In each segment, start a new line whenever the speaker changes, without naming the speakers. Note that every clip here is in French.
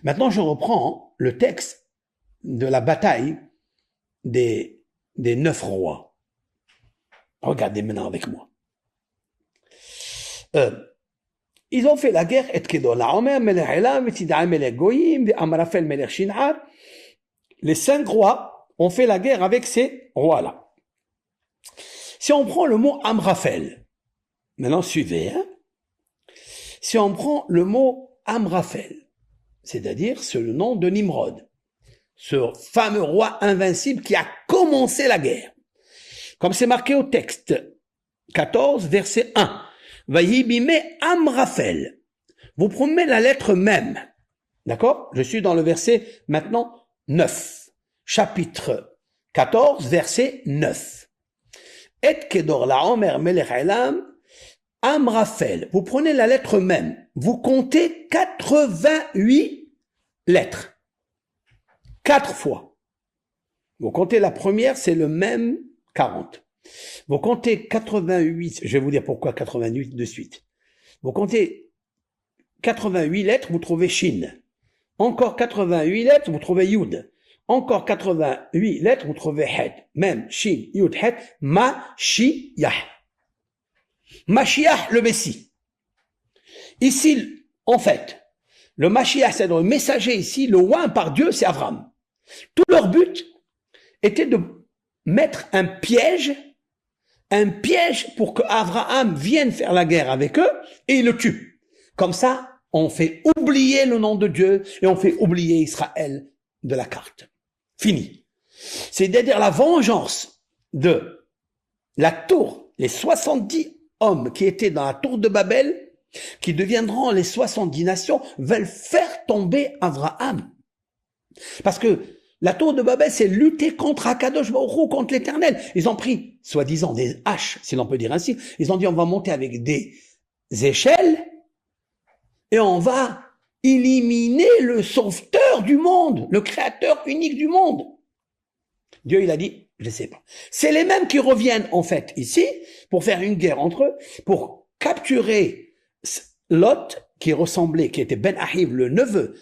Maintenant, je reprends le texte de la bataille des 9 rois. Regardez maintenant avec moi. Ils ont fait la guerre. Les 5 rois ont fait la guerre avec ces rois-là. Si on prend le mot Amraphel, maintenant suivez, hein? Si on prend le mot Amraphel, c'est-à-dire c'est le nom de Nimrod, ce fameux roi invincible qui a commencé la guerre. Comme c'est marqué au texte 14, verset 1. Vayibime Amraphel. Vous prenez la lettre même. D'accord? Je suis dans le verset maintenant 9. Chapitre 14, verset 9. Et kedor la omer melech elam Amraphel. Vous prenez la lettre même. Vous comptez 88 lettres. 4 fois. Vous comptez la première, c'est le même 40. Vous comptez 88, je vais vous dire pourquoi 88 de suite. Vous comptez 88 lettres, vous trouvez Shin. Encore 88 lettres, vous trouvez Yud. Encore 88 lettres, vous trouvez Het. Même Shin, Yud, Het, Mashiach. Mashiach, le Messie. Ici, en fait, le Mashiach, c'est le messager ici, le oint par Dieu, c'est Abraham. Tout leur but était de mettre un piège pour que Abraham vienne faire la guerre avec eux et il le tue. Comme ça, on fait oublier le nom de Dieu et on fait oublier Israël de la carte. Fini. C'est-à-dire la vengeance de la tour, les 70 hommes qui étaient dans la tour de Babel, qui deviendront les 70 nations, veulent faire tomber Abraham. Parce que la tour de Babel, c'est lutter contre Akadosh Baruch Hu, contre l'Éternel. Ils ont pris, soi-disant, des haches, si l'on peut dire ainsi. Ils ont dit, on va monter avec des échelles et on va éliminer le sauveteur du monde, le créateur unique du monde. Dieu, il a dit, je ne sais pas. C'est les mêmes qui reviennent, en fait, ici, pour faire une guerre entre eux, pour capturer Lot, qui était Ben Ahiv, le neveu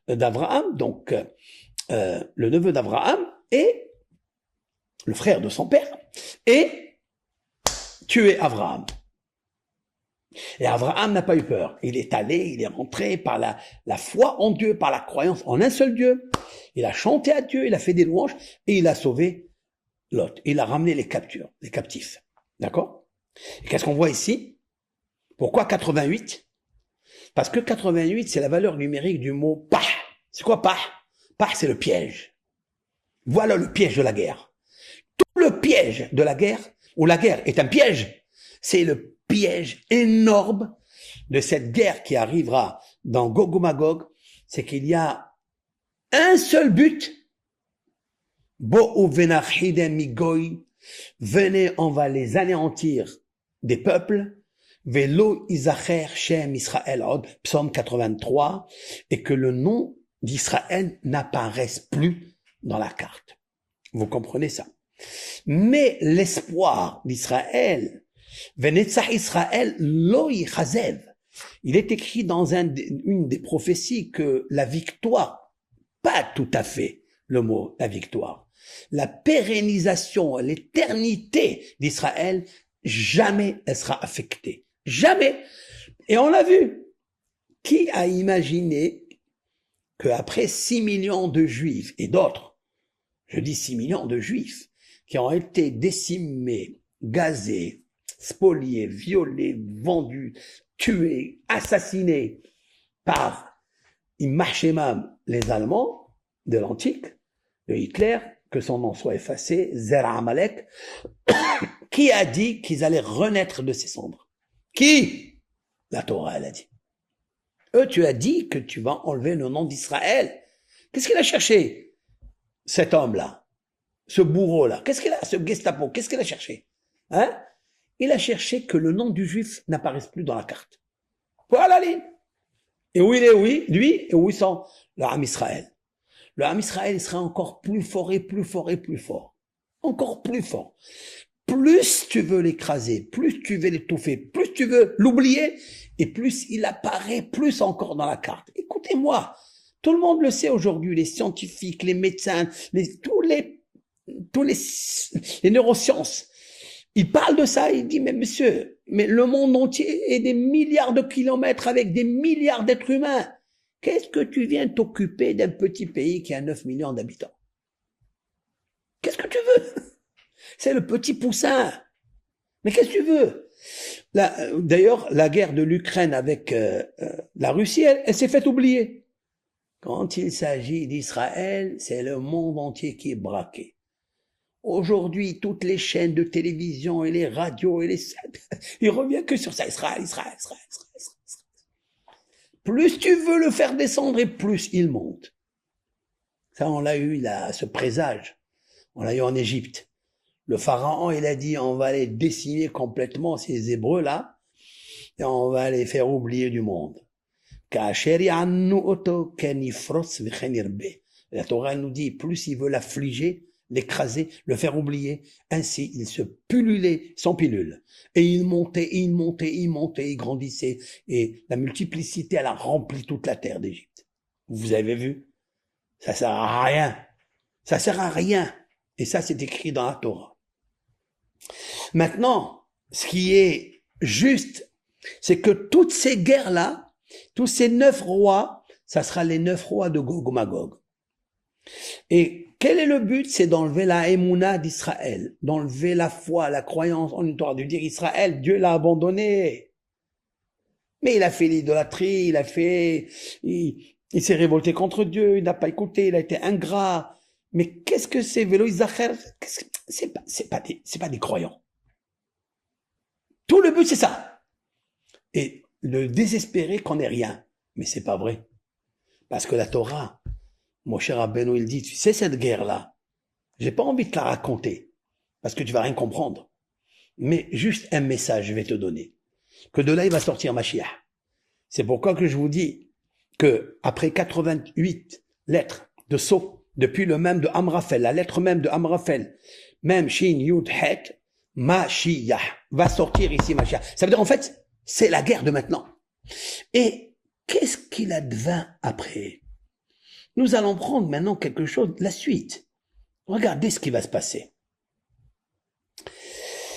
d'Abraham, donc le neveu d'Abraham, et le frère de son père, et tuer Abraham. Et Abraham n'a pas eu peur. Il est allé, il est rentré par la foi en Dieu, par la croyance en un seul Dieu. Il a chanté à Dieu, il a fait des louanges, et il a sauvé Lot. Il a ramené les captifs. D'accord? Et qu'est-ce qu'on voit ici? Pourquoi 88? Parce que 88, c'est la valeur numérique du mot pah. C'est quoi pah? Pah, c'est le piège. Voilà le piège de la guerre. Tout le piège de la guerre, où la guerre est un piège, c'est le piège énorme de cette guerre qui arrivera dans Gog ou Magog, c'est qu'il y a un seul but. Bo'u venachidem migoy, venez, on va les anéantir des peuples. Velo Isacher Shem Israël Od, psaume 83, et que le nom d'Israël n'apparaisse plus dans la carte. Vous comprenez ça? Mais l'espoir d'Israël, Venetzach Israël lo yichazev, il est écrit dans une des prophéties que la victoire, pas tout à fait le mot la victoire, la pérennisation, l'éternité d'Israël, jamais elle sera affectée. Jamais. Et on l'a vu. Qui a imaginé qu'après 6 millions de juifs et d'autres, je dis 6 millions de juifs, qui ont été décimés, gazés, spoliés, violés, vendus, tués, assassinés par Imachemam, les Allemands de l'Antique, de Hitler, que son nom soit effacé, Zer Amalek, qui a dit qu'ils allaient renaître de ses cendres? Qui? La Torah, elle a dit. Tu as dit que tu vas enlever le nom d'Israël. Qu'est-ce qu'il a cherché, cet homme-là? Ce bourreau-là? Qu'est-ce qu'il a, ce Gestapo? Qu'est-ce qu'il a cherché? Hein? Il a cherché que le nom du juif n'apparaisse plus dans la carte. Voilà la ligne. Et où il est, oui, lui, et où ils sont? Le Ham Israël. Le Ham Israël, il sera encore plus fort et plus fort et plus fort. Encore plus fort. Plus tu veux l'écraser, plus tu veux l'étouffer, plus tu veux l'oublier, et plus il apparaît plus encore dans la carte. Écoutez-moi, Tout le monde le sait aujourd'hui, les scientifiques, les médecins, les neurosciences. Ils parlent de ça, ils disent, mais monsieur, mais le monde entier est des milliards de kilomètres avec des milliards d'êtres humains. Qu'est-ce que tu viens t'occuper d'un petit pays qui a 9 millions d'habitants? Qu'est-ce que tu veux? C'est le petit poussin. Mais qu'est-ce que tu veux? D'ailleurs, la guerre de l'Ukraine avec la Russie, elle s'est faite oublier. Quand il s'agit d'Israël, c'est le monde entier qui est braqué. Aujourd'hui, toutes les chaînes de télévision et les radios et il revient que sur ça. Israël. Plus tu veux le faire descendre et plus il monte. Ça, on l'a eu, ce présage. On l'a eu en Égypte. Le pharaon, il a dit, on va les décimer complètement, ces Hébreux-là, et on va les faire oublier du monde. La Torah nous dit, plus il veut l'affliger, l'écraser, le faire oublier, ainsi il se pullulait sans pilule. Et il montait, il grandissait, et la multiplicité, elle a rempli toute la terre d'Égypte. Vous avez vu? Ça sert à rien. Ça sert à rien. Et ça, c'est écrit dans la Torah. Maintenant, ce qui est juste, c'est que toutes ces guerres-là, tous ces 9 rois, ça sera les 9 rois de Gog Magog. Et quel est le but? C'est d'enlever la émouna d'Israël, d'enlever la foi, la croyance en une Torah, de dire Israël, Dieu l'a abandonné. Mais il a fait l'idolâtrie, il s'est révolté contre Dieu, il n'a pas écouté, il a été ingrat. Mais qu'est-ce que c'est, Vélo Isacher? C'est pas des croyants. Tout le but, c'est ça. Et le désespérer qu'on n'ait rien. Mais c'est pas vrai. Parce que la Torah, mon cher Rabbeinu, il dit, tu sais cette guerre-là, j'ai pas envie de te la raconter, parce que tu vas rien comprendre. Mais juste un message, je vais te donner. Que de là, il va sortir Mashiach. C'est pourquoi que je vous dis que après 88 lettres de Sceau, depuis le même de Amraphel, la lettre même de Amraphel, même Shin, Yud, Het, Mashiach, va sortir ici Mashiach. Ça veut dire, en fait, c'est la guerre de maintenant. Et qu'est-ce qu'il advint après? Nous allons prendre maintenant quelque chose, la suite. Regardez ce qui va se passer.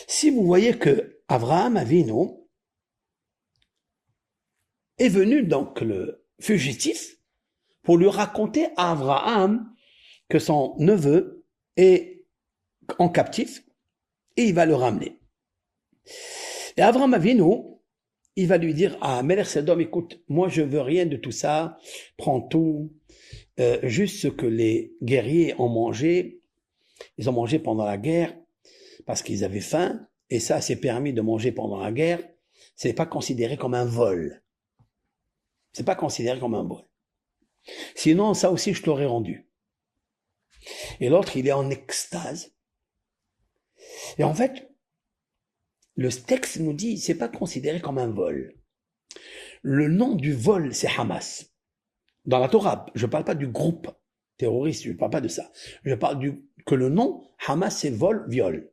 Si vous voyez que Abraham Avinu est venu, donc le fugitif, pour lui raconter à Abraham que son neveu est en captif et il va le ramener. Et Abraham Avinu, il va lui dire à Melech Sodom, écoute, moi je veux rien de tout ça, prends tout, juste ce que les guerriers ont mangé. Ils ont mangé pendant la guerre parce qu'ils avaient faim, et ça c'est permis de manger pendant la guerre. C'est pas considéré comme un vol. C'est pas considéré comme un vol. Sinon, ça aussi je t'aurais rendu. Et l'autre, il est en extase. Et en fait, le texte nous dit, c'est pas considéré comme un vol. Le nom du vol, c'est Hamas. Dans la Torah, je parle pas du groupe terroriste, je parle pas de ça. Je parle que le nom, Hamas, c'est vol, viol.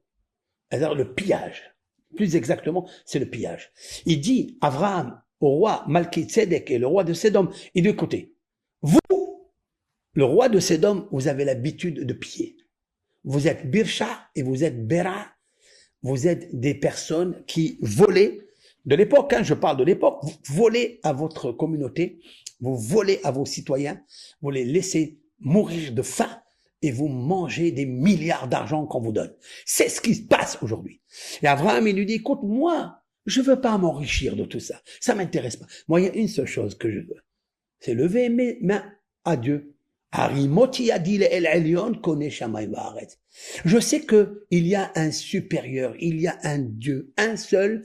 C'est-à-dire le pillage. Plus exactement, c'est le pillage. Il dit, Abraham, au roi Malki-Tzedek et le roi de Sédom, il dit, écoutez, vous, le roi de Sédom, vous avez l'habitude de piller. Vous êtes Birsha et vous êtes Bera. Vous êtes des personnes qui volaient, de l'époque, je parle de l'époque, vous volez à votre communauté, vous volez à vos citoyens, vous les laissez mourir de faim et vous mangez des milliards d'argent qu'on vous donne. C'est ce qui se passe aujourd'hui. Et Abraham, il lui dit, écoute, moi, je veux pas m'enrichir de tout ça. Ça m'intéresse pas. Moi, il y a une seule chose que je veux. C'est lever mes mains à Dieu. Je sais que il y a un supérieur, il y a un Dieu, un seul,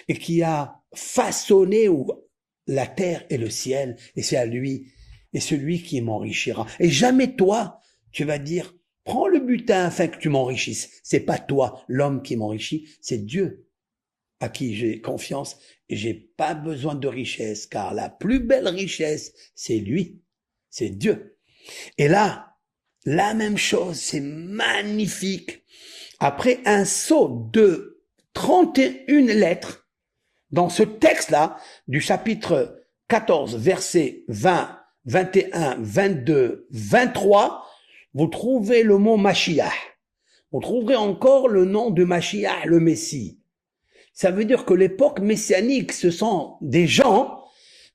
et qui a façonné la terre et le ciel, et c'est à lui, et celui qui m'enrichira. Et jamais toi, tu vas dire, prends le butin afin que tu m'enrichisses. C'est pas toi, l'homme qui m'enrichit, c'est Dieu à qui j'ai confiance, et j'ai pas besoin de richesse, car la plus belle richesse, c'est lui, c'est Dieu. Et là, la même chose, c'est magnifique. Après un saut de 31 lettres, dans ce texte-là, du chapitre 14, verset 20 21, 22, 23, vous trouvez le mot Mashiach. Vous trouverez encore le nom de Mashiach, le Messie. Ça veut dire que l'époque messianique, ce sont des gens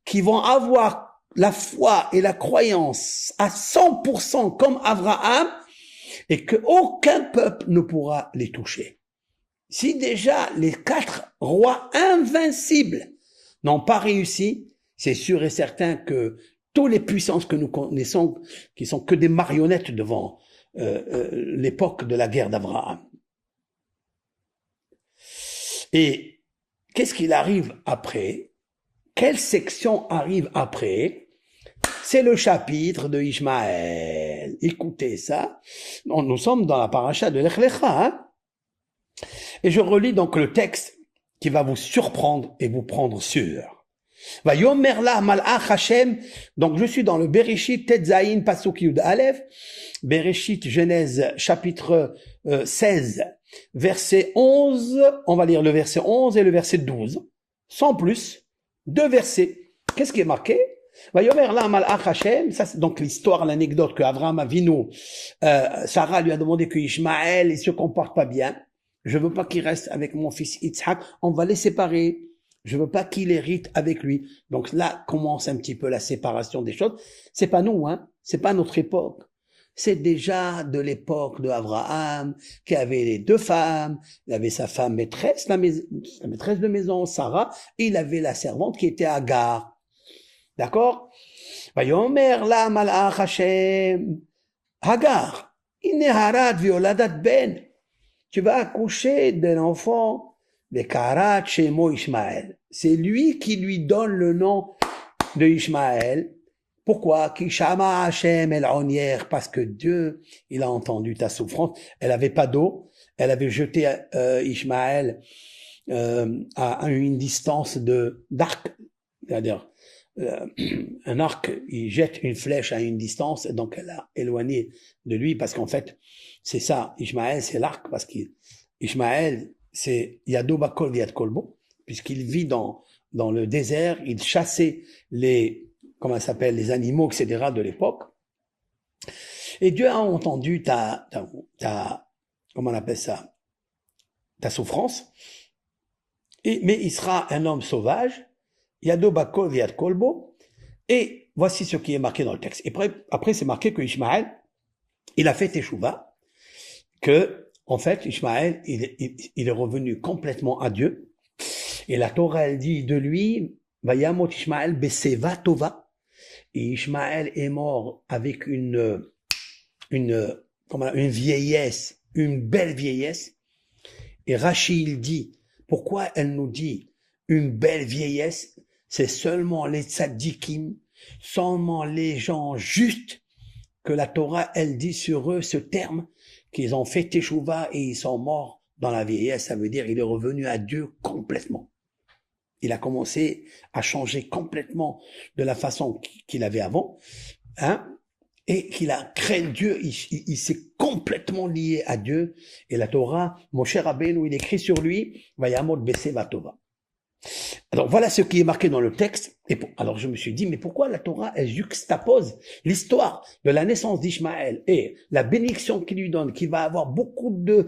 qui vont avoir la foi et la croyance à 100% comme Abraham et qu'aucun peuple ne pourra les toucher. Si déjà les 4 rois invincibles n'ont pas réussi, c'est sûr et certain que toutes les puissances que nous connaissons, qui sont que des marionnettes devant l'époque de la guerre d'Abraham. Et qu'est-ce qu'il arrive après? Quelle section arrive après? C'est le chapitre de Ishmaël. Écoutez ça. Nous sommes dans la paracha de Lech Lecha. Hein? Et je relis donc le texte qui va vous surprendre et vous prendre sûr. Va yomer la malach Hashem. Donc je suis dans le Bereshit Tetzaïn Pasuk Yud Aleph. Bereshit Genèse chapitre 16 verset 11. On va lire le verset 11 et le verset 12. Sans plus. 2 versets. Qu'est-ce qui est marqué? Va yomer la malach Hashem. Ça c'est donc l'histoire, l'anecdote que Abraham Avinu, Sarah lui a demandé que Ishmaël il se comporte pas bien. Je veux pas qu'il reste avec mon fils Yitzhak. On va les séparer. Je veux pas qu'il hérite avec lui. Donc là commence un petit peu la séparation des choses. C'est pas nous, hein. C'est pas notre époque. C'est déjà de l'époque de Abraham, qui avait les 2 femmes. Il avait sa femme maîtresse, la maîtresse de maison, Sarah, et il avait la servante qui était Agar. D'accord? Vayomer la malach Hashem. Agar, ineharat violadat ben. Tu vas accoucher d'un enfant. Bekarat Shemo Ishmaël. C'est lui qui lui donne le nom de Ishmaël. Pourquoi? Kishama Hashem el Onier, parce que Dieu, il a entendu ta souffrance. Elle avait pas d'eau. Elle avait jeté Ishmaël à une distance d'arc. C'est-à-dire, un arc, il jette une flèche à une distance, et donc elle a éloigné de lui, parce qu'en fait, c'est ça. Ishmaël, c'est l'arc, parce qu'Ishmaël, c'est Yado Bakol Viat Kolbo, puisqu'il vit dans le désert, il chassait les animaux, etc. de l'époque. Et Dieu a entendu comment on appelle ça, ta souffrance. Mais il sera un homme sauvage, Yado Bakol Viat Kolbo. Et voici ce qui est marqué dans le texte. Et après c'est marqué que Ishmaël, il a fait Teshuvah, que en fait, Ishmaël, il est revenu complètement à Dieu. Et la Torah, elle dit de lui, Vayamot Ishmaël beseva tova. Et Ishmaël est mort avec une vieillesse, une belle vieillesse. Et Rashi, il dit, pourquoi elle nous dit une belle vieillesse? C'est seulement les tzadikim, seulement les gens justes, que la Torah, elle dit sur eux ce terme, qu'ils ont fait Teshuvah et ils sont morts dans la vieillesse. Ça veut dire il est revenu à Dieu complètement. Il a commencé à changer complètement de la façon qu'il avait avant, hein, et qu'il a craint Dieu. Il s'est complètement lié à Dieu. Et la Torah, Moshe Rabbeinu, il écrit sur lui, Vayamot Beseva Tova. Alors voilà ce qui est marqué dans le texte. Alors je me suis dit, mais pourquoi la Torah, elle juxtapose l'histoire de la naissance d'Ishmaël et la bénédiction qu'il lui donne, qu'il va avoir beaucoup de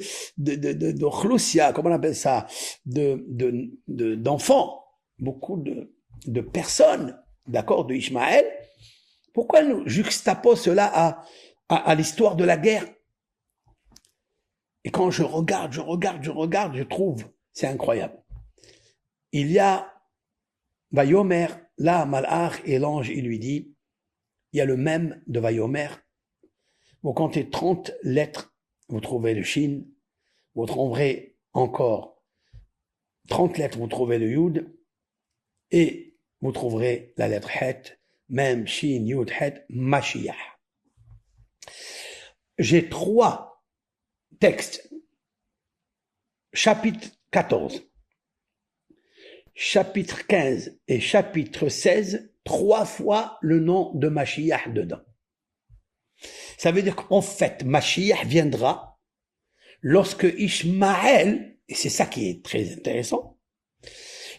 chlosia, comment on appelle ça, d'enfants, beaucoup de personnes, d'accord, de Ishmaël. Pourquoi elle nous juxtapose cela à l'histoire de la guerre? Et quand je regarde, je trouve, c'est incroyable. Il y a Vayomer, là, Malach, et l'ange, il lui dit, il y a le même de Vayomer. Vous comptez 30 lettres, vous trouvez le Shin, vous trouverez encore 30 lettres, vous trouvez le Yud, et vous trouverez la lettre Het, même Shin, Yud, Het, Mashiach. J'ai 3 textes. Chapitre 14. Chapitre 15 et chapitre 16, 3 fois le nom de Mashiach dedans. Ça veut dire qu'en fait, Mashiach viendra lorsque Ishmaël, et c'est ça qui est très intéressant,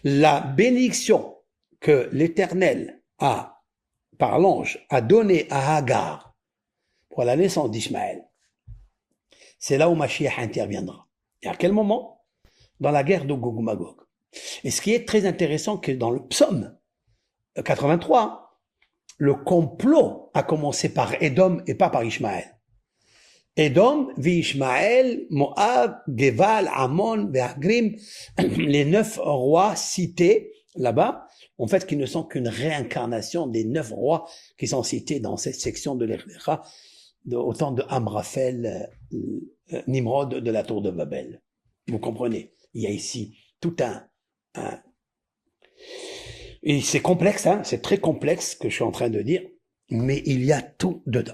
la bénédiction que l'Éternel a par l'ange, a donné à Hagar pour la naissance d'Ishmaël, c'est là où Mashiach interviendra. Et à quel moment? Dans la guerre de Gog Magog. Et ce qui est très intéressant, que dans le psaume 83, le complot a commencé par Édom et pas par Ishmaël. Édom, Ishmaël, Moab, Geval, Ammon, Ve'agrim, les 9 rois cités là-bas, en fait, qui ne sont qu'une réincarnation des 9 rois qui sont cités dans cette section de l'Echlecha, au temps de Amraphel, Nimrod de la tour de Babel. Vous comprenez? Il y a ici tout et c'est complexe, hein, c'est très complexe ce que je suis en train de dire, mais il y a tout dedans.